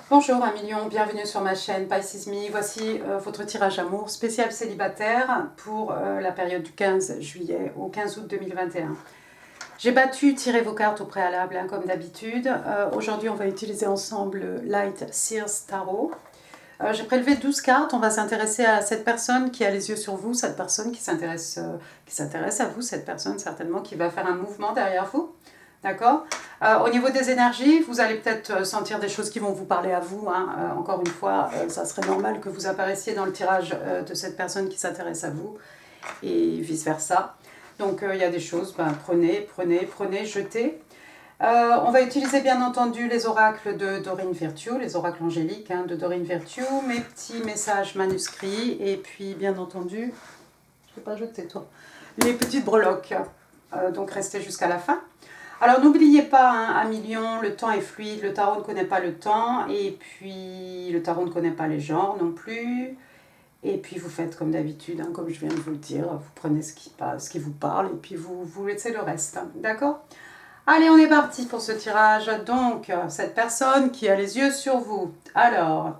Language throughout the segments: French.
Bonjour 1 million, bienvenue sur ma chaîne Pisces Me. Voici votre tirage amour spécial célibataire pour la période du 15 juillet au 15 août 2021. J'ai tiré vos cartes au préalable comme d'habitude. Aujourd'hui on va utiliser ensemble Light Seers Tarot. J'ai prélevé 12 cartes, on va s'intéresser à cette personne qui a les yeux sur vous, cette personne qui s'intéresse à vous, cette personne certainement qui va faire un mouvement derrière vous. D'accord. Au niveau des énergies, vous allez peut-être sentir des choses qui vont vous parler à vous. Encore une fois, ça serait normal que vous apparaissiez dans le tirage de cette personne qui s'intéresse à vous et vice-versa. Donc il y a des choses, prenez, jetez. On va utiliser bien entendu les oracles de Dorine Virtue, les oracles angéliques de Dorine Virtue, mes petits messages manuscrits et puis bien entendu, je ne vais pas jeter toi, les petites breloques. Donc restez jusqu'à la fin. Alors n'oubliez pas, 1 million, le temps est fluide, le tarot ne connaît pas le temps, et puis le tarot ne connaît pas les genres non plus. Et puis vous faites comme d'habitude, comme je viens de vous le dire, vous prenez ce qui vous parle, et puis vous laissez le reste, d'accord? Allez, on est parti pour ce tirage. Donc, cette personne qui a les yeux sur vous. Alors,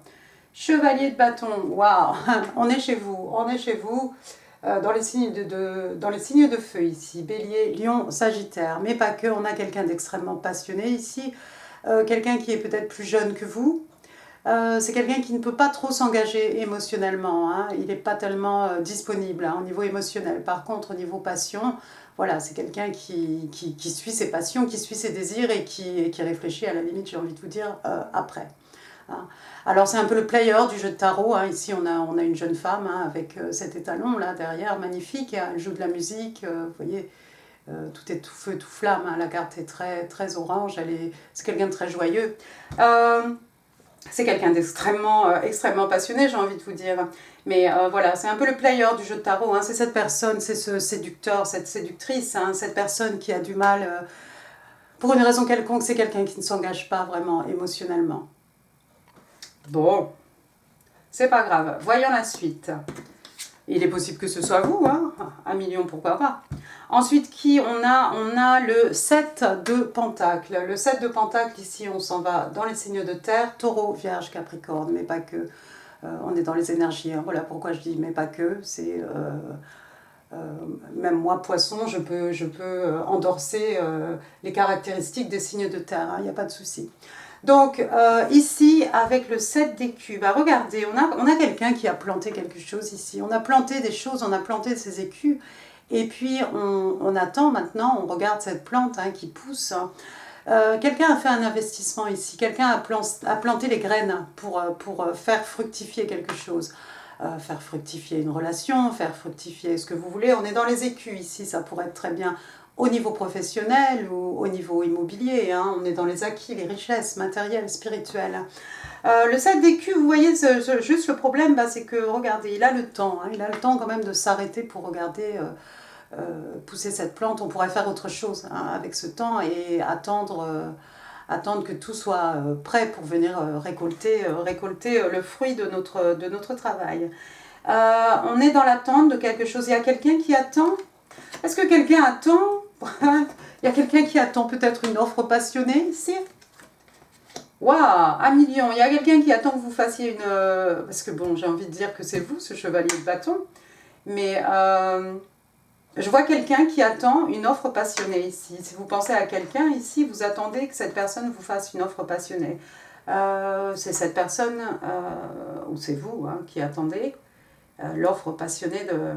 chevalier de bâton, waouh, on est chez vous, dans les signes de feu ici, Bélier, Lion, Sagittaire, mais pas que, on a quelqu'un d'extrêmement passionné ici, quelqu'un qui est peut-être plus jeune que vous, c'est quelqu'un qui ne peut pas trop s'engager émotionnellement, il n'est pas tellement disponible au niveau émotionnel. Par contre, au niveau passion, voilà, c'est quelqu'un qui suit ses passions, qui suit ses désirs et qui réfléchit à la limite, j'ai envie de vous dire, après. Alors c'est un peu le player du jeu de tarot, ici on a une jeune femme avec cet étalon là derrière, magnifique, elle joue de la musique, vous voyez, tout est tout feu, tout flamme, la carte est très, très orange, c'est quelqu'un de très joyeux. C'est quelqu'un d'extrêmement extrêmement passionné, j'ai envie de vous dire. Mais voilà, c'est un peu le player du jeu de tarot, c'est cette personne, c'est ce séducteur, cette séductrice, cette personne qui a du mal, pour une raison quelconque, c'est quelqu'un qui ne s'engage pas vraiment émotionnellement. Bon, c'est pas grave. Voyons la suite. Il est possible que ce soit vous, 1 million, pourquoi pas. Ensuite, on a le 7 de Pentacle. Le 7 de Pentacle, ici, on s'en va dans les signes de terre, Taureau, Vierge, Capricorne, mais pas que. On est dans les énergies, voilà pourquoi je dis mais pas que. C'est... même moi, Poisson, je peux endorser les caractéristiques des signes de terre, il n'y a pas de souci. Donc ici, avec le 7 d'écus, regardez, on a quelqu'un qui a planté quelque chose ici. On a planté des choses, on a planté ses écus. Et puis on attend maintenant, on regarde cette plante qui pousse. Quelqu'un a fait un investissement ici, quelqu'un a planté les graines pour faire fructifier quelque chose. Faire fructifier une relation, faire fructifier ce que vous voulez. On est dans les écus ici, ça pourrait être très bien au niveau professionnel ou au niveau immobilier. On est dans les acquis, les richesses matérielles, spirituelles. Le 7 d'écus, vous voyez, juste le problème, c'est que, regardez, il a le temps quand même de s'arrêter pour regarder pousser cette plante. On pourrait faire autre chose avec ce temps et attendre que tout soit prêt pour venir récolter le fruit de notre travail. On est dans l'attente de quelque chose. Il y a quelqu'un qui attend. Est-ce que quelqu'un attend? Il y a quelqu'un qui attend peut-être une offre passionnée ici. Waouh, 1 million. Il y a quelqu'un qui attend que vous fassiez une... parce que bon, j'ai envie de dire que c'est vous, ce chevalier de bâton. Mais... je vois quelqu'un qui attend une offre passionnée ici. Si vous pensez à quelqu'un ici, vous attendez que cette personne vous fasse une offre passionnée. C'est cette personne, ou c'est vous, qui attendez l'offre passionnée de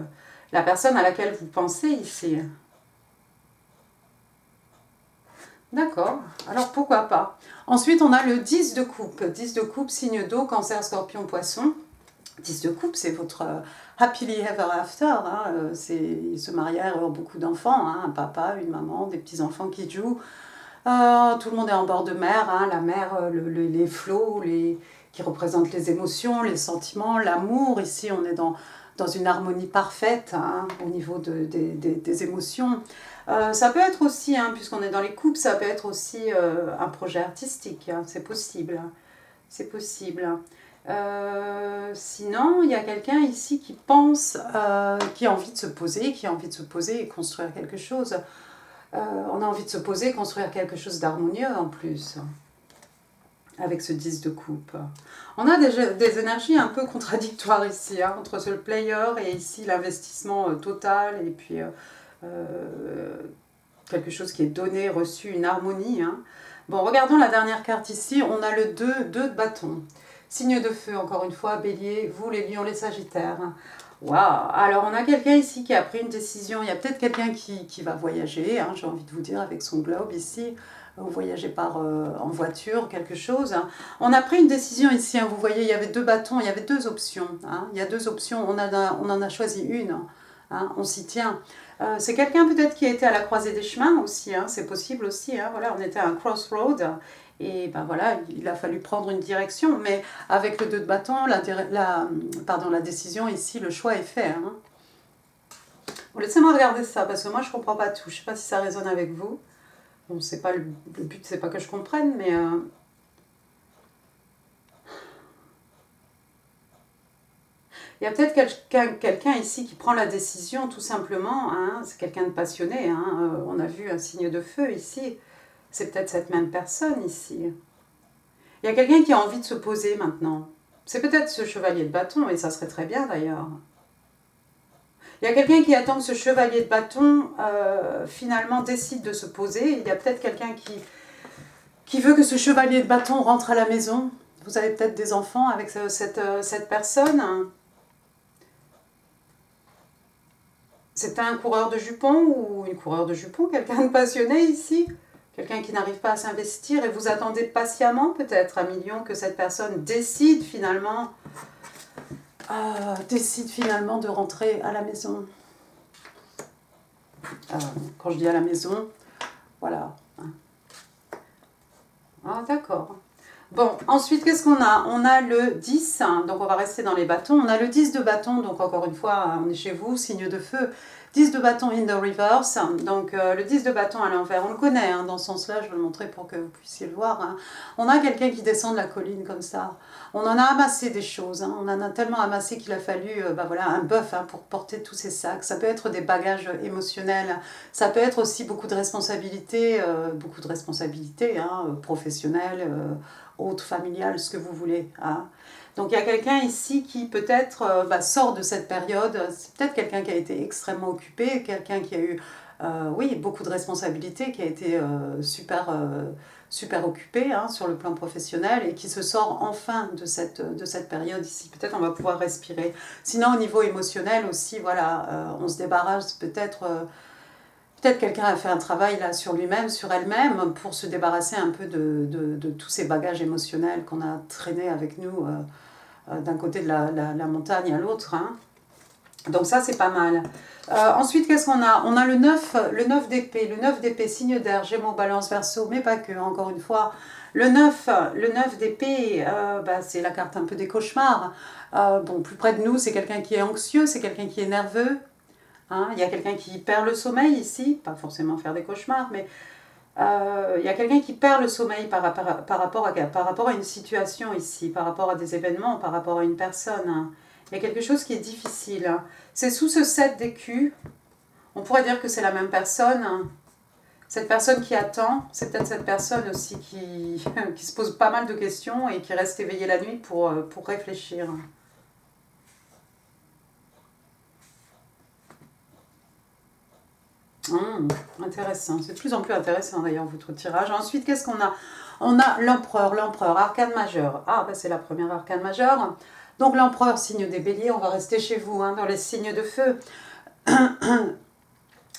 la personne à laquelle vous pensez ici. D'accord, alors pourquoi pas. Ensuite, on a le 10 de coupe. 10 de coupe, signe d'eau, cancer, scorpion, poisson. 10 de coupe, c'est votre happily ever after. Ils se marièrent, avoir beaucoup d'enfants, un papa, une maman, des petits-enfants qui jouent. Tout le monde est en bord de mer, la mer, les flots, qui représentent les émotions, les sentiments, l'amour. Ici, on est dans une harmonie parfaite au niveau des émotions. Ça peut être aussi, puisqu'on est dans les couples, ça peut être aussi un projet artistique, c'est possible. C'est possible. Sinon, il y a quelqu'un ici qui pense, qui a envie de se poser, et construire quelque chose. On a envie de se poser, construire quelque chose d'harmonieux en plus. avec ce 10 de coupe. On a des énergies un peu contradictoires ici, hein, entre le player et ici l'investissement total, et puis quelque chose qui est donné, reçu, une harmonie. Hein. Bon, regardons la dernière carte ici, on a le 2 de bâton. Signe de feu, encore une fois, bélier, vous les lions, les sagittaires. Waouh! Alors on a quelqu'un ici qui a pris une décision, il y a peut-être quelqu'un qui va voyager, hein, j'ai envie de vous dire, avec son globe ici, vous voyagez en voiture, quelque chose. Hein. On a pris une décision ici, hein, vous voyez, il y avait 2 bâtons, il y avait 2 options. Hein, il y a 2 options, on en a choisi une, hein, on s'y tient. C'est quelqu'un peut-être qui a été à la croisée des chemins aussi, hein, c'est possible aussi, hein, voilà, on était à un crossroad, et ben voilà, il a fallu prendre une direction, mais avec le 2 de bâton, la décision ici, le choix est fait. Hein. Bon, laissez-moi regarder ça, parce que moi je ne comprends pas tout, je ne sais pas si ça résonne avec vous. Bon, c'est pas le but, c'est pas que je comprenne, mais il y a peut-être quelqu'un ici qui prend la décision, tout simplement. Hein, c'est quelqu'un de passionné. Hein, on a vu un signe de feu ici. C'est peut-être cette même personne ici. Il y a quelqu'un qui a envie de se poser maintenant. C'est peut-être ce chevalier de bâton, et ça serait très bien d'ailleurs. Il y a quelqu'un qui attend que ce chevalier de bâton, finalement, décide de se poser. Il y a peut-être quelqu'un qui veut que ce chevalier de bâton rentre à la maison. Vous avez peut-être des enfants avec cette personne. C'est un coureur de jupons ou une coureure de jupons, quelqu'un de passionné ici, quelqu'un qui n'arrive pas à s'investir, et vous attendez patiemment peut-être 1 million que cette personne décide finalement de rentrer à la maison. Quand je dis à la maison, voilà. Ah, d'accord. Bon, ensuite, qu'est-ce qu'on a? On a le 10, donc on va rester dans les bâtons. On a le 10 de bâton, donc encore une fois, on est chez vous, signe de feu. 10 de bâton in the reverse, donc le 10 de bâton à l'envers, on le connaît, hein, dans ce sens-là, je vais le montrer pour que vous puissiez le voir. Hein. On a quelqu'un qui descend de la colline comme ça. On en a amassé des choses, hein. On en a tellement amassé qu'il a fallu voilà, un bœuf, hein, pour porter tous ces sacs. Ça peut être des bagages émotionnels, ça peut être aussi beaucoup de responsabilités, hein, professionnelles, autres, familiales, ce que vous voulez. Hein. Donc il y a quelqu'un ici qui peut-être sort de cette période, c'est peut-être quelqu'un qui a été extrêmement occupé, quelqu'un qui a eu oui, beaucoup de responsabilités, qui a été super occupé, hein, sur le plan professionnel, et qui se sort enfin de cette période ici. Peut-être on va pouvoir respirer. Sinon au niveau émotionnel aussi, voilà, on se débarrasse peut-être... Peut-être quelqu'un a fait un travail là sur lui-même, sur elle-même, pour se débarrasser un peu de tous ces bagages émotionnels qu'on a traînés avec nous d'un côté de la montagne à l'autre. Hein. Donc ça, c'est pas mal. Ensuite, qu'est-ce qu'on a? On a le 9 d'épée. Le 9 d'épée, signe d'air, Gémeaux, Balance, Verseau, mais pas que, encore une fois. Le 9 d'épée, c'est la carte un peu des cauchemars. Bon, plus près de nous, c'est quelqu'un qui est anxieux, c'est quelqu'un qui est nerveux. Hein, il y a quelqu'un qui perd le sommeil ici, pas forcément faire des cauchemars, mais il y a quelqu'un qui perd le sommeil par rapport à une situation ici, par rapport à des événements, par rapport à une personne. Hein. Il y a quelque chose qui est difficile. Hein. C'est sous ce 7 d'écus, on pourrait dire que c'est la même personne. Hein. Cette personne qui attend, c'est peut-être cette personne aussi qui se pose pas mal de questions et qui reste éveillée la nuit pour réfléchir. Intéressant, c'est de plus en plus intéressant d'ailleurs votre tirage. Ensuite, qu'est-ce qu'on a? On a l'empereur, arcane majeur. Ah, c'est la première arcane majeure. Donc l'empereur, signe des béliers, on va rester chez vous, hein, dans les signes de feu.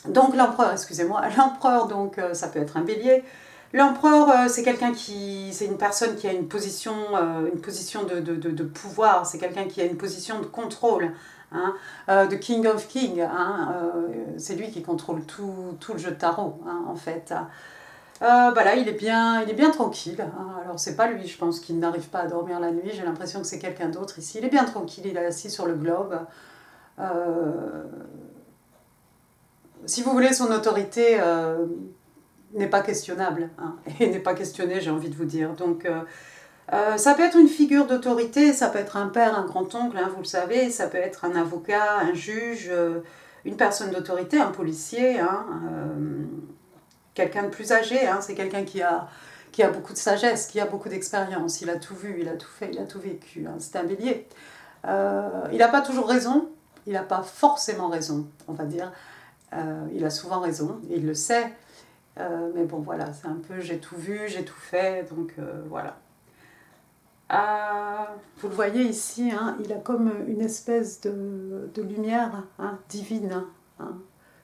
Donc l'empereur, excusez-moi, l'empereur, donc ça peut être un bélier. L'empereur, c'est une personne qui a une position de pouvoir, c'est quelqu'un qui a une position de contrôle. Hein, the King of Kings, hein, c'est lui qui contrôle tout le jeu de tarot, hein, en fait. Là, il est bien tranquille. Hein. Alors, c'est pas lui, je pense, qui n'arrive pas à dormir la nuit. J'ai l'impression que c'est quelqu'un d'autre ici. Il est bien tranquille, il est assis sur le globe. Si vous voulez, son autorité n'est pas questionnable, hein, et n'est pas questionnée, j'ai envie de vous dire. Donc, ça peut être une figure d'autorité, ça peut être un père, un grand-oncle, hein, vous le savez, ça peut être un avocat, un juge, une personne d'autorité, un policier, hein, quelqu'un de plus âgé, hein, c'est quelqu'un qui qui a beaucoup de sagesse, qui a beaucoup d'expérience. Il a tout vu, il a tout fait, il a tout vécu. Hein. C'est un bélier. Il n'a pas toujours raison, il n'a pas forcément raison, on va dire. Il a souvent raison, et il le sait. Mais bon, voilà, c'est un peu j'ai tout vu, j'ai tout fait, donc voilà. Vous le voyez ici, hein, il a comme une espèce de lumière hein, divine. Hein.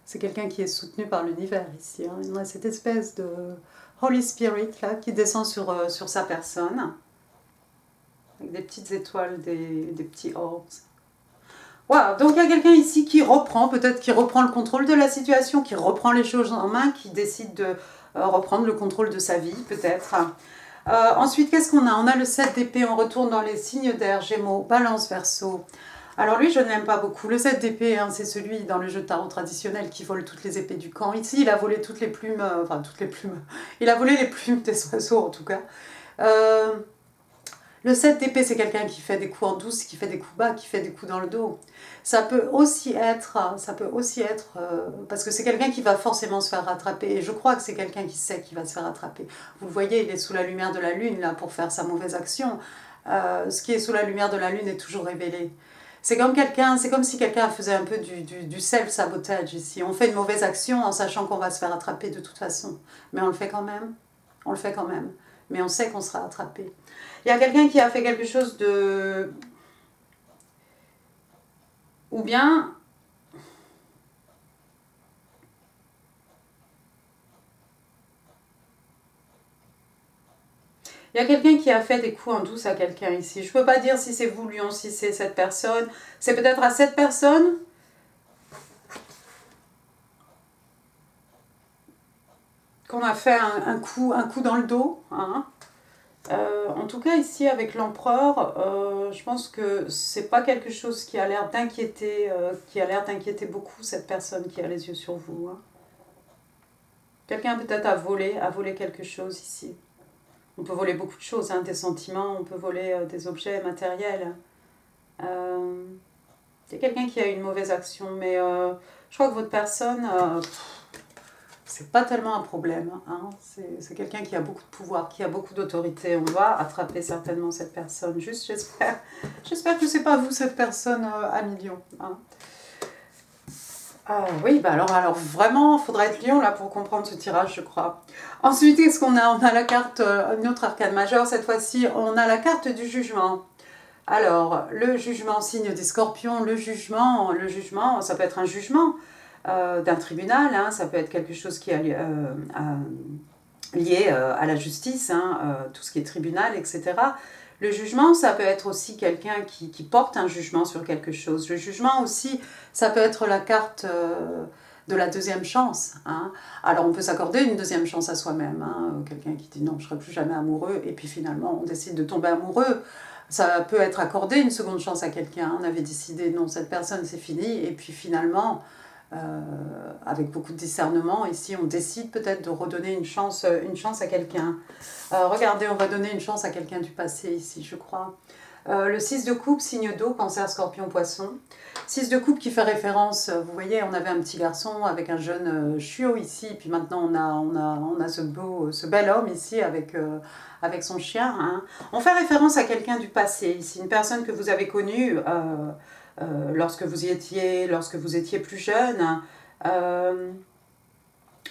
C'est quelqu'un qui est soutenu par l'univers ici. Hein. Il a cette espèce de Holy Spirit là, qui descend sur sa personne, avec des petites étoiles, des petits orbs. Voilà, donc il y a quelqu'un ici qui reprend, peut-être qui reprend le contrôle de la situation, qui reprend les choses en main, qui décide de reprendre le contrôle de sa vie, peut-être. Ensuite, qu'est-ce qu'on a? On a le 7 d'épée, on retourne dans les signes d'air, Gémeaux, Balance, Verseau. Alors lui, je ne l'aime pas beaucoup. Le 7 d'épée, hein, c'est celui dans le jeu de tarot traditionnel qui vole toutes les épées du camp. Ici, il a volé toutes les plumes, enfin toutes les plumes, il a volé les plumes des oiseaux en tout cas. Le 7 d'épée, c'est quelqu'un qui fait des coups en douce, qui fait des coups bas, qui fait des coups dans le dos. Ça peut aussi être parce que c'est quelqu'un qui va forcément se faire rattraper. Et je crois que c'est quelqu'un qui sait qu'il va se faire rattraper. Vous le voyez, il est sous la lumière de la lune, là, pour faire sa mauvaise action. Ce qui est sous la lumière de la lune est toujours révélé. C'est comme si quelqu'un faisait un peu du self-sabotage ici. On fait une mauvaise action en sachant qu'on va se faire attraper de toute façon. Mais on le fait quand même. On le fait quand même. Mais on sait qu'on sera attrapé. Il y a quelqu'un qui a fait quelque chose de... Ou bien... Il y a quelqu'un qui a fait des coups en douce à quelqu'un ici. Je ne peux pas dire si c'est vous, Lion, si c'est cette personne. C'est peut-être à cette personne qu'on a fait un coup dans le dos. Hein. En tout cas, ici, avec l'empereur, je pense que c'est pas quelque chose qui a l'air d'inquiéter beaucoup cette personne qui a les yeux sur vous. Hein. Quelqu'un peut-être a volé quelque chose ici. On peut voler beaucoup de choses, hein, des sentiments, on peut voler des objets matériels. Il y a quelqu'un qui a eu une mauvaise action, mais je crois que votre personne, c'est pas tellement un problème. Hein. C'est quelqu'un qui a beaucoup de pouvoir, qui a beaucoup d'autorité. On va attraper certainement cette personne. Juste, j'espère que c'est pas vous, cette personne à millions. Hein. Oui, bah alors vraiment, il faudra être lion là pour comprendre ce tirage, je crois. Ensuite, qu'est-ce qu'on a? On a la carte, une autre arcane majeure, cette fois-ci, on a la carte du jugement. Alors, le jugement, signe des scorpions, le jugement, ça peut être un jugement d'un tribunal, hein, ça peut être quelque chose qui est lié à la justice, hein, tout ce qui est tribunal, etc. Le jugement, ça peut être aussi quelqu'un qui porte un jugement sur quelque chose. Le jugement aussi, ça peut être la carte de la deuxième chance. Hein. Alors on peut s'accorder une deuxième chance à soi-même. Hein. Quelqu'un qui dit non, je ne serai plus jamais amoureux, et puis finalement on décide de tomber amoureux. Ça peut être accordé une seconde chance à quelqu'un. On avait décidé non, cette personne c'est fini, et puis finalement... avec beaucoup de discernement, ici on décide peut-être de redonner une chance à quelqu'un. Regardez, on va donner une chance à quelqu'un du passé ici, je crois. Le 6 de coupe, signe d'eau, cancer, scorpion, poisson. 6 de coupe qui fait référence, vous voyez, on avait un petit garçon avec un jeune chiot ici, puis maintenant on a ce bel homme ici avec son chien. Hein. On fait référence à quelqu'un du passé ici, une personne que vous avez connue lorsque vous étiez plus jeune.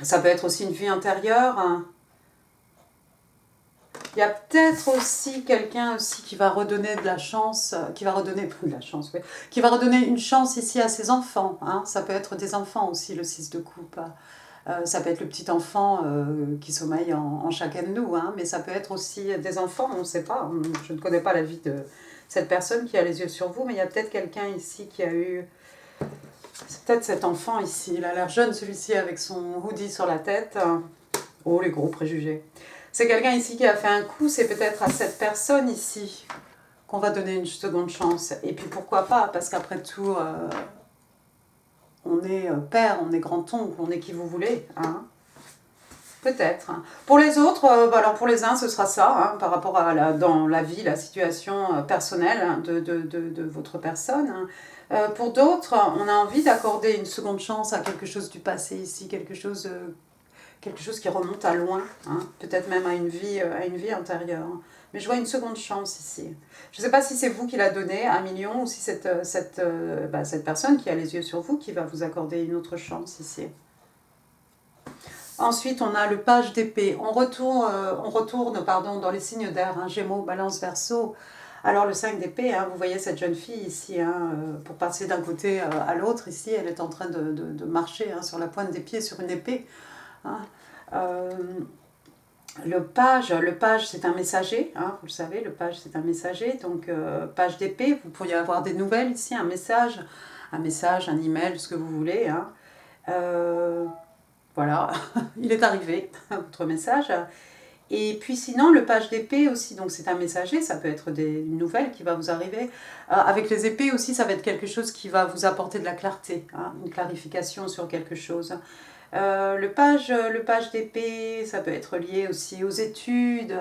Ça peut être aussi une vie intérieure. Il y a peut-être aussi quelqu'un aussi qui va redonner de la chance, qui va redonner une chance ici à ses enfants. Hein. Ça peut être des enfants aussi, le 6 de coupe. Ça peut être le petit enfant qui sommeille en chacun de nous, hein. Mais ça peut être aussi des enfants, on ne sait pas. Je ne connais pas la vie de cette personne qui a les yeux sur vous, mais il y a peut-être quelqu'un ici qui a eu... C'est peut-être cet enfant ici, il a l'air jeune celui-ci avec son hoodie sur la tête. Oh, les gros préjugés. C'est quelqu'un ici qui a fait un coup, c'est peut-être à cette personne ici qu'on va donner une seconde chance. Et puis pourquoi pas, parce qu'après tout, on est père, on est grand-oncle, on est qui vous voulez. Hein. Peut-être. Pour les autres, alors pour les uns, ce sera ça, hein, par rapport à dans la vie, la situation personnelle de votre personne. Hein. Pour d'autres, on a envie d'accorder une seconde chance à quelque chose du passé ici, quelque chose quelque chose qui remonte à loin, hein, peut-être même à une vie antérieure. Mais je vois une seconde chance ici. Je ne sais pas si c'est vous qui l'a donné, 1 million, ou si cette personne qui a les yeux sur vous qui va vous accorder une autre chance ici. Ensuite, on a le page d'épée. On retourne dans les signes d'air, hein, Gémeaux, Balance, Verseau. Alors le 5 d'épée, hein, vous voyez cette jeune fille ici, hein, pour passer d'un côté à l'autre, ici, elle est en train de marcher, hein, sur la pointe des pieds, sur une épée. Hein. Le page c'est un messager, hein, vous le savez, le page c'est un messager, donc page d'épée, vous pourriez avoir des nouvelles ici, un message, un email, ce que vous voulez. Hein. Voilà, il est arrivé, votre message. Et puis sinon, le page d'épée aussi, donc c'est un messager, ça peut être une nouvelle qui va vous arriver. Avec les épées aussi, ça va être quelque chose qui va vous apporter de la clarté, hein, une clarification sur quelque chose. Le page d'épée, ça peut être lié aussi aux études,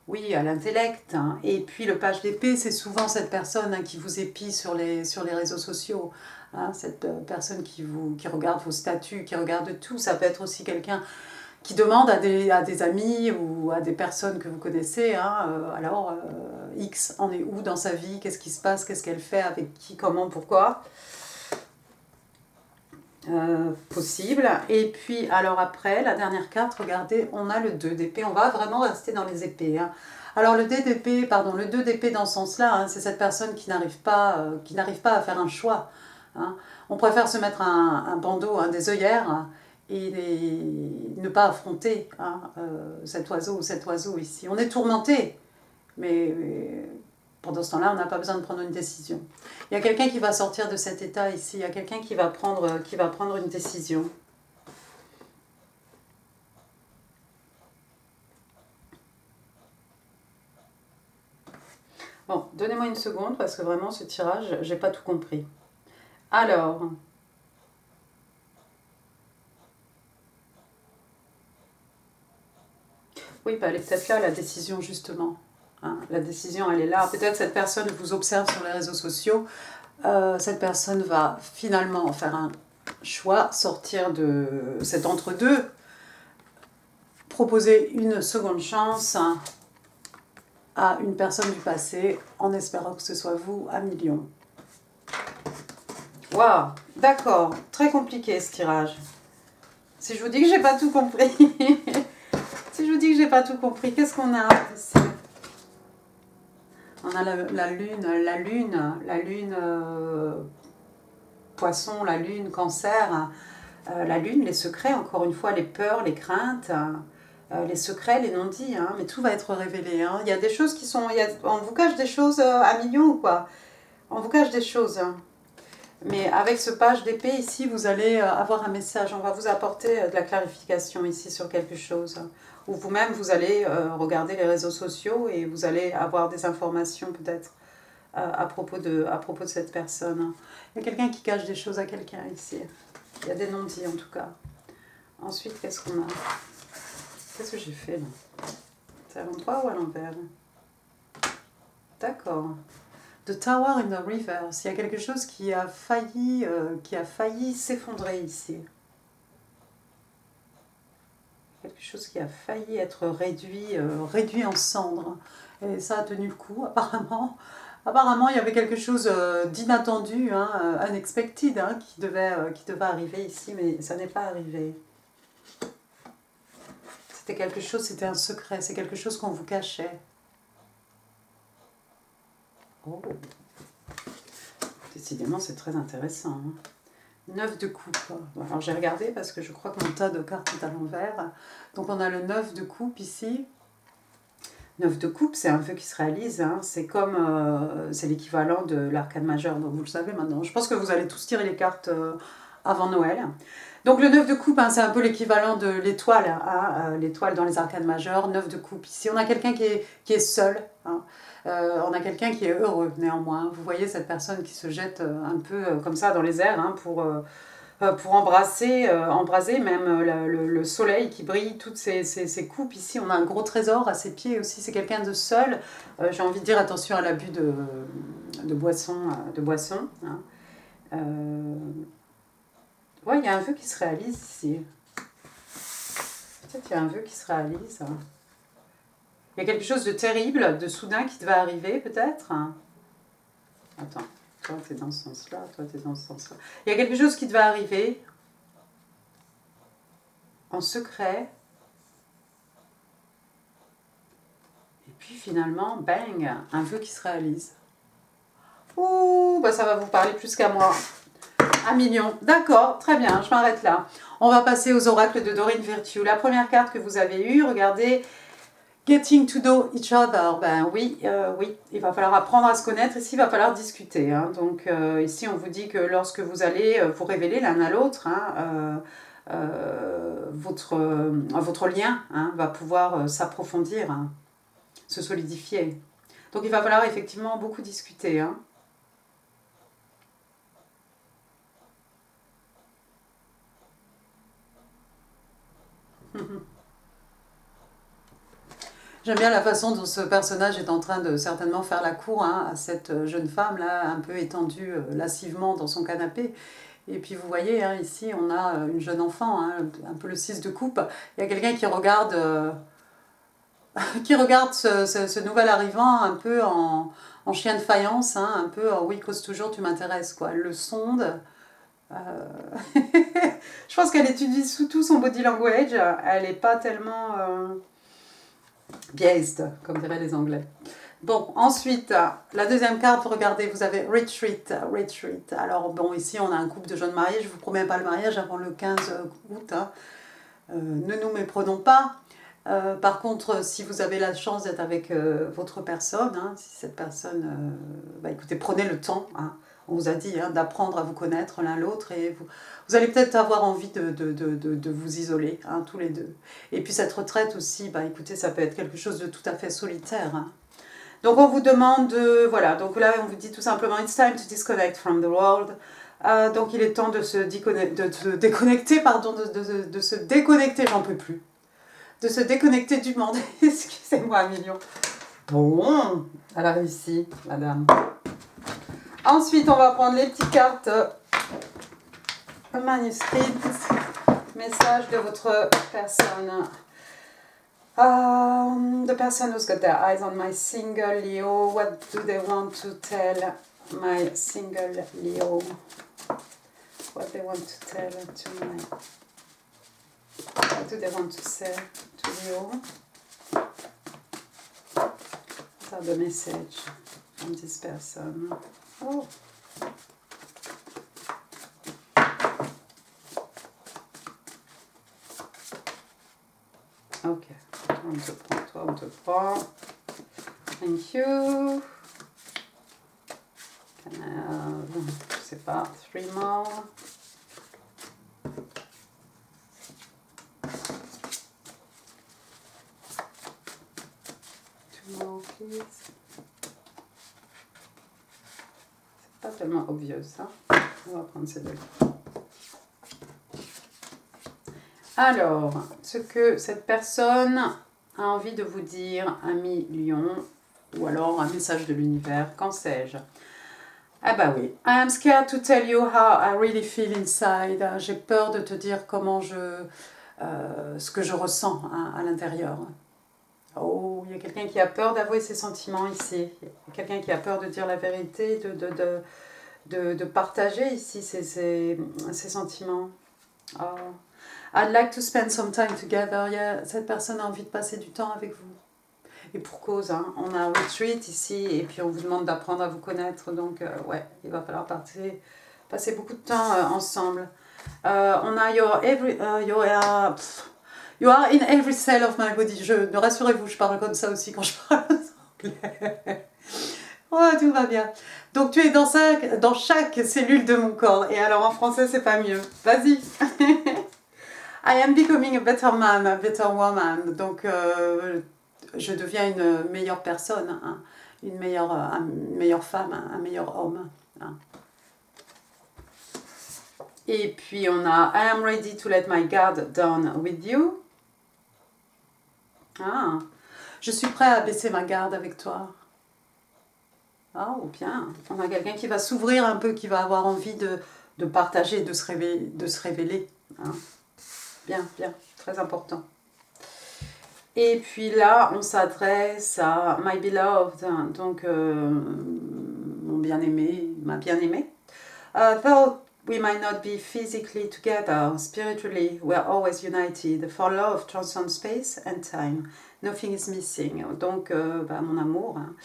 oui, à l'intellect. Hein. Et puis le page d'épée, c'est souvent cette personne, hein, qui vous épie sur les réseaux sociaux. Hein, cette personne qui regarde vos statuts, qui regarde tout. Ça peut être aussi quelqu'un qui demande à des amis ou à des personnes que vous connaissez, hein, X en est où dans sa vie, qu'est-ce qui se passe, qu'est-ce qu'elle fait, avec qui, comment, pourquoi. Possible. Et puis, alors après, la dernière carte, regardez, on a le 2 d'épée. On va vraiment rester dans les épées. Hein. Alors le 2 d'épée dans ce sens-là, hein, c'est cette personne qui n'arrive pas à faire un choix. Hein. On préfère se mettre un bandeau, hein, des œillères, hein, et ne pas affronter, hein, cet oiseau ou cet oiseau ici. On est tourmenté, mais pendant ce temps-là, on n'a pas besoin de prendre une décision. Il y a quelqu'un qui va sortir de cet état ici, il y a quelqu'un qui va prendre une décision. Bon, donnez-moi une seconde parce que vraiment ce tirage, j'ai pas tout compris. Alors, oui, bah, elle est peut-être là, la décision, justement. Hein, la décision, elle est là. Peut-être cette personne vous observe sur les réseaux sociaux. Cette personne va finalement faire un choix, sortir de cet entre-deux, proposer une seconde chance à une personne du passé, en espérant que ce soit vous, à million. Waouh, d'accord, très compliqué ce tirage. Si je vous dis que j'ai pas tout compris, si je vous dis que j'ai pas tout compris, qu'est-ce qu'on a ici? On a la lune, poisson, la lune, cancer, la lune, les secrets, encore une fois, les peurs, les craintes, les secrets, les non-dits, hein, mais tout va être révélé. Hein. Il y a des choses qui sont... on vous cache des choses à millions ou quoi? On vous cache des choses. Hein. Mais avec ce page d'épée ici, vous allez avoir un message. On va vous apporter de la clarification ici sur quelque chose. Ou vous-même, vous allez regarder les réseaux sociaux et vous allez avoir des informations peut-être à propos de cette personne. Il y a quelqu'un qui cache des choses à quelqu'un ici. Il y a des non-dits en tout cas. Ensuite, qu'est-ce qu'on a? Qu'est-ce que j'ai fait là? C'est à l'endroit ou à l'envers? D'accord. The Tower in the Reverse. Il y a quelque chose qui a failli s'effondrer ici. Quelque chose qui a failli être réduit en cendres. Et ça a tenu le coup, apparemment. Apparemment, il y avait quelque chose d'inattendu, hein, unexpected, hein, qui devait arriver ici, mais ça n'est pas arrivé. C'était quelque chose, c'était un secret, c'est quelque chose qu'on vous cachait. Oh. Décidément, c'est très intéressant. Hein. 9 de coupe. Alors j'ai regardé parce que je crois que mon tas de cartes est à l'envers. Donc on a le 9 de coupe ici. 9 de coupe, c'est un vœu qui se réalise. Hein. C'est comme, c'est l'équivalent de l'arcane majeur. Donc vous le savez maintenant. Je pense que vous allez tous tirer les cartes avant Noël. Donc le 9 de coupe, hein, c'est un peu l'équivalent de l'étoile. Hein, l'étoile dans les arcanes majeures. 9 de coupe ici. On a quelqu'un qui est seul. Hein. On a quelqu'un qui est heureux néanmoins. Vous voyez cette personne qui se jette un peu comme ça dans les airs, hein, pour embraser même le soleil qui brille, toutes ces coupes. Ici, on a un gros trésor à ses pieds aussi. C'est quelqu'un de seul. J'ai envie de dire attention à l'abus de boissons. Hein. Ouais, il y a un vœu qui se réalise ici. Peut-être qu'il y a un vœu qui se réalise. Il y a quelque chose de terrible, de soudain qui te va arriver, peut-être. Attends, toi, tu es dans ce sens-là, toi, tu es dans ce sens-là. Il y a quelque chose qui te va arriver en secret. Et puis finalement, bang, un vœu qui se réalise. Ouh, bah ça va vous parler plus qu'à moi. 1 million. D'accord, très bien, je m'arrête là. On va passer aux oracles de Doreen Virtue. La première carte que vous avez eue, regardez, Getting to know each other. Ben oui, oui, il va falloir apprendre à se connaître. Ici, il va falloir discuter. Hein. Donc ici, on vous dit que lorsque vous allez vous révéler l'un à l'autre, hein, votre lien hein, va pouvoir s'approfondir, hein, se solidifier. Donc il va falloir effectivement beaucoup discuter. Hein. J'aime bien la façon dont ce personnage est en train de certainement faire la cour hein, à cette jeune femme là, un peu étendue lascivement dans son canapé. Et puis vous voyez, hein, ici on a une jeune enfant, hein, un peu le 6 de coupe. Il y a quelqu'un qui regarde ce nouvel arrivant un peu en chien de faïence, hein, un peu oui, cause toujours tu m'intéresses, quoi. Elle le sonde. Euh, Je pense qu'elle étudie sous tout son body language. Elle n'est pas tellement biaised, comme diraient les Anglais. Bon, ensuite, la deuxième carte, regardez, vous avez Retreat, Retreat. Alors, bon, ici, on a un couple de jeunes mariés. Je ne vous promets pas le mariage avant le 15 août. Hein. Ne nous méprenons pas. Par contre, si vous avez la chance d'être avec votre personne, hein, si cette personne, bah, écoutez, prenez le temps. Hein. On vous a dit hein, d'apprendre à vous connaître l'un l'autre et vous allez peut-être avoir envie de vous isoler, hein, tous les deux. Et puis cette retraite aussi, bah, écoutez, ça peut être quelque chose de tout à fait solitaire. Hein. Donc on vous demande, voilà, donc là on vous dit tout simplement, it's time to disconnect from the world. Donc il est temps de se déconnecter, pardon, de se déconnecter, j'en peux plus. De se déconnecter du monde. Excusez-moi, 1 million. Bon, elle a réussi, madame. Ensuite, on va prendre les petites cartes manuscrites. Message de votre personne. The person who's got their eyes on my single Leo. What do they want to tell my single Leo? What they want to tell to my... What do they want to say to Leo? What are the message from this person? Oh. Ok, on te prend, toi, on te prend. Thank you. Can I have, je sais pas, 3 more. Please. C'est pas tellement obvious ça. On va prendre ces deux. Alors, ce que cette personne a envie de vous dire, 1 million, ou alors un message de l'univers, qu'en sais-je? Ah bah oui. I am scared to tell you how I really feel inside. J'ai peur de te dire comment ce que je ressens hein, à l'intérieur. Oh, il y a quelqu'un qui a peur d'avouer ses sentiments ici. Il y a quelqu'un qui a peur de dire la vérité, de partager ici ses sentiments. Oh. I'd like to spend some time together. Cette personne a envie de passer du temps avec vous. Et pour cause, hein, on a un retreat ici et puis on vous demande d'apprendre à vous connaître. Donc, ouais, il va falloir passer beaucoup de temps ensemble. On a You are in every cell of my body. Rassurez-vous, je parle comme ça aussi quand je parle anglais. Oh, tout va bien. Donc tu es dans chaque cellule de mon corps. Et alors en français, c'est pas mieux. Vas-y. I am becoming a better man, a better woman. Donc je deviens une meilleure personne, hein, une meilleure femme, un meilleur homme. Hein. Et puis on a I am ready to let my guard down with you. Ah, je suis prêt à baisser ma garde avec toi. Oh, bien. On a quelqu'un qui va s'ouvrir un peu, qui va avoir envie de partager, de se révéler. Hein. Bien, bien. Très important. Et puis là, on s'adresse à My Beloved, donc mon bien-aimé, ma bien-aimée. Though we might not be physically together, spiritually, we are always united. For love transcends space and time. Nothing is missing. Donc, mon amour, hein,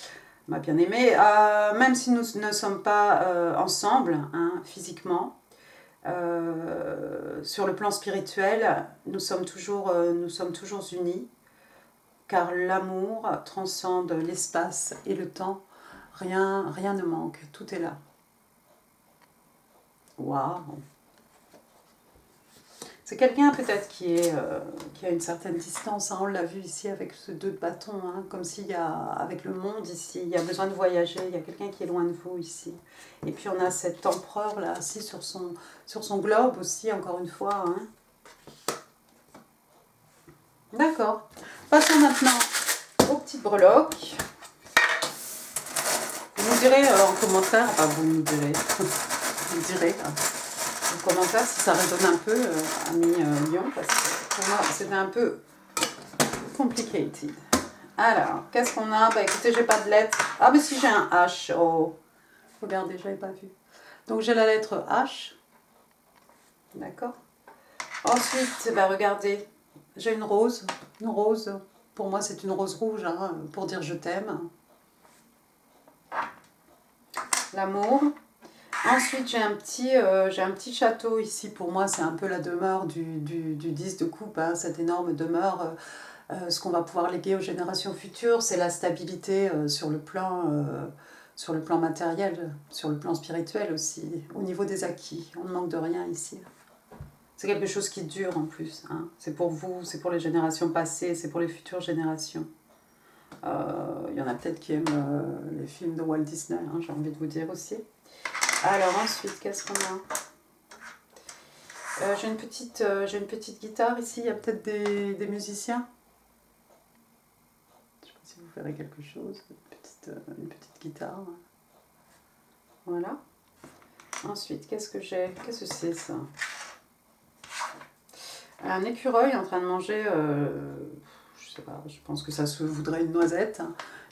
ma bien-aimée, même si nous ne sommes pas ensemble, hein, physiquement, sur le plan spirituel, nous sommes toujours unis, car l'amour transcende l'espace et le temps. Rien ne manque, tout est là. Waouh! C'est quelqu'un peut-être qui a une certaine distance, hein. On l'a vu ici avec ce 2 de bâton, hein, comme s'il y a, avec le monde ici, il y a besoin de voyager, il y a quelqu'un qui est loin de vous ici. Et puis on a cet empereur là, assis sur son globe aussi, encore une fois. Hein. D'accord. Passons maintenant aux petites breloques. Vous nous direz en commentaire, enfin vous nous direz, vous direz en commentaire si ça résonne un peu, ami Lyon, parce que pour moi c'était un peu complicated. Alors, qu'est-ce qu'on a? Bah écoutez, j'ai pas de lettre. Ah mais si, j'ai un H. Oh, regardez, j'avais pas vu. Donc j'ai la lettre H. D'accord. Ensuite, bah regardez, j'ai une rose. Une rose, pour moi c'est une rose rouge, hein, pour dire je t'aime. L'amour. Ensuite, j'ai un petit château ici. Pour moi, c'est un peu la demeure du 10 de coupe, hein, cette énorme demeure. Ce qu'on va pouvoir léguer aux générations futures, c'est la stabilité sur le plan matériel, sur le plan spirituel aussi, au niveau des acquis. On ne manque de rien ici. C'est quelque chose qui dure en plus. Hein. C'est pour vous, c'est pour les générations passées, c'est pour les futures générations. Il y en a peut-être qui aiment les films de Walt Disney, hein, j'ai envie de vous dire aussi. Alors ensuite, qu'est-ce qu'on a? J'ai une petite guitare ici, il y a peut-être des musiciens. Je ne sais pas si vous verrez quelque chose, une petite guitare. Voilà. Ensuite, qu'est-ce que j'ai? Qu'est-ce que c'est ça? Un écureuil en train de manger, je sais pas, je pense que ça se voudrait une noisette.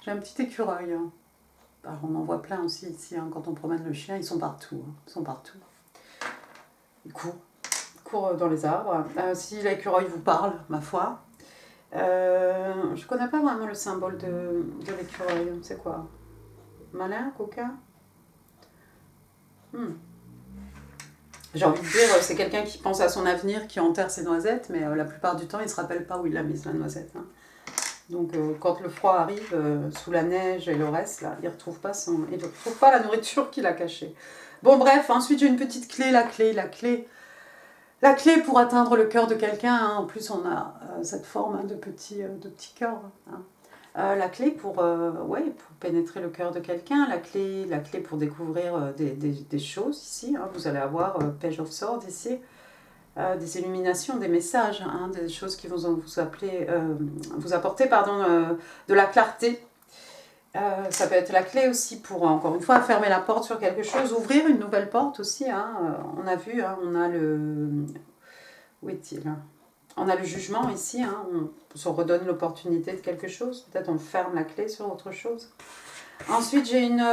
J'ai un petit écureuil. Alors on en voit plein aussi ici, hein, quand on promène le chien, ils sont partout. Hein, ils sont partout. Ils courent dans les arbres. Si l'écureuil vous parle, ma foi. Je ne connais pas vraiment le symbole de l'écureuil. C'est quoi? Malin, coquin? J'ai envie de dire, c'est quelqu'un qui pense à son avenir, qui enterre ses noisettes, mais la plupart du temps, il ne se rappelle pas où il a mis la noisette. Hein. Donc, quand le froid arrive, sous la neige et le reste, là, il ne retrouve pas la nourriture qu'il a cachée. Bon, bref, ensuite, j'ai une petite clé, la clé pour atteindre le cœur de quelqu'un. Hein. En plus, on a cette forme, hein, de petit cœur. Hein. La clé pour pénétrer le cœur de quelqu'un, la clé pour découvrir des choses ici. Hein. Vous allez avoir Page of Swords ici, des illuminations, des messages, hein, des choses qui vont vous apporter de la clarté. Ça peut être la clé aussi pour, encore une fois, fermer la porte sur quelque chose, ouvrir une nouvelle porte aussi. Hein. On a vu, hein, on a le... Où est-il? On a le jugement ici, hein, on se redonne l'opportunité de quelque chose, peut-être on ferme la clé sur autre chose. Ensuite, j'ai une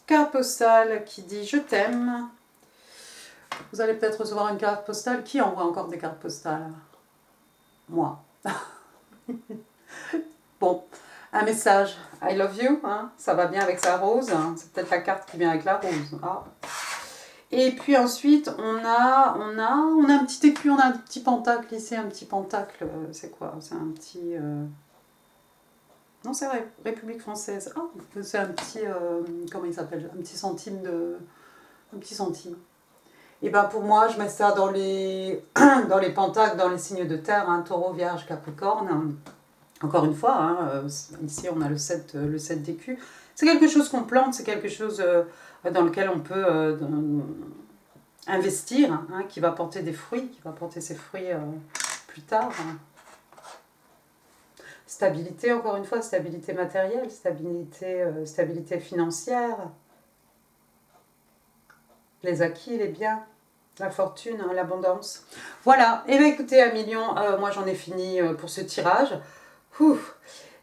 carte postale qui dit « Je t'aime ». Vous allez peut-être recevoir une carte postale. Qui envoie encore des cartes postales? Moi. Bon, un message « I love you hein, », ça va bien avec sa rose, hein, c'est peut-être la carte qui vient avec la rose. Ah. Et puis ensuite, on a un petit écu, on a un petit pentacle ici, un petit pentacle, c'est quoi? C'est un petit... Non, c'est République française. Ah, c'est un petit... comment il s'appelle? Un petit centime. Et ben pour moi, je mets ça dans les pentacles, dans les signes de terre, hein, Taureau, Vierge, Capricorne. Encore une fois, hein, ici on a le 7 d'écus. C'est quelque chose qu'on plante, c'est quelque chose dans lequel on peut investir, hein, qui va porter des fruits, qui va porter ses fruits plus tard. Hein. Stabilité, encore une fois, stabilité matérielle, stabilité financière, les acquis, les biens, La fortune, hein, l'abondance. Voilà, et bien écoutez, 1 million, moi j'en ai fini pour ce tirage. Ouf.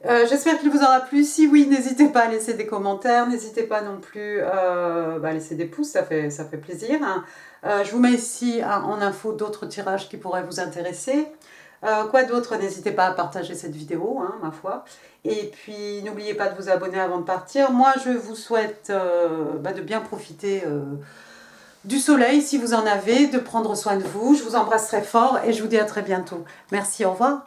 J'espère qu'il vous aura plu. Si oui, n'hésitez pas à laisser des commentaires. N'hésitez pas non plus à laisser des pouces, ça fait plaisir. Je vous mets ici en info d'autres tirages qui pourraient vous intéresser. Quoi d'autre? N'hésitez pas à partager cette vidéo, hein, ma foi. Et puis, n'oubliez pas de vous abonner avant de partir. Moi, je vous souhaite de bien profiter du soleil, si vous en avez, de prendre soin de vous. Je vous embrasse très fort et je vous dis à très bientôt. Merci, au revoir.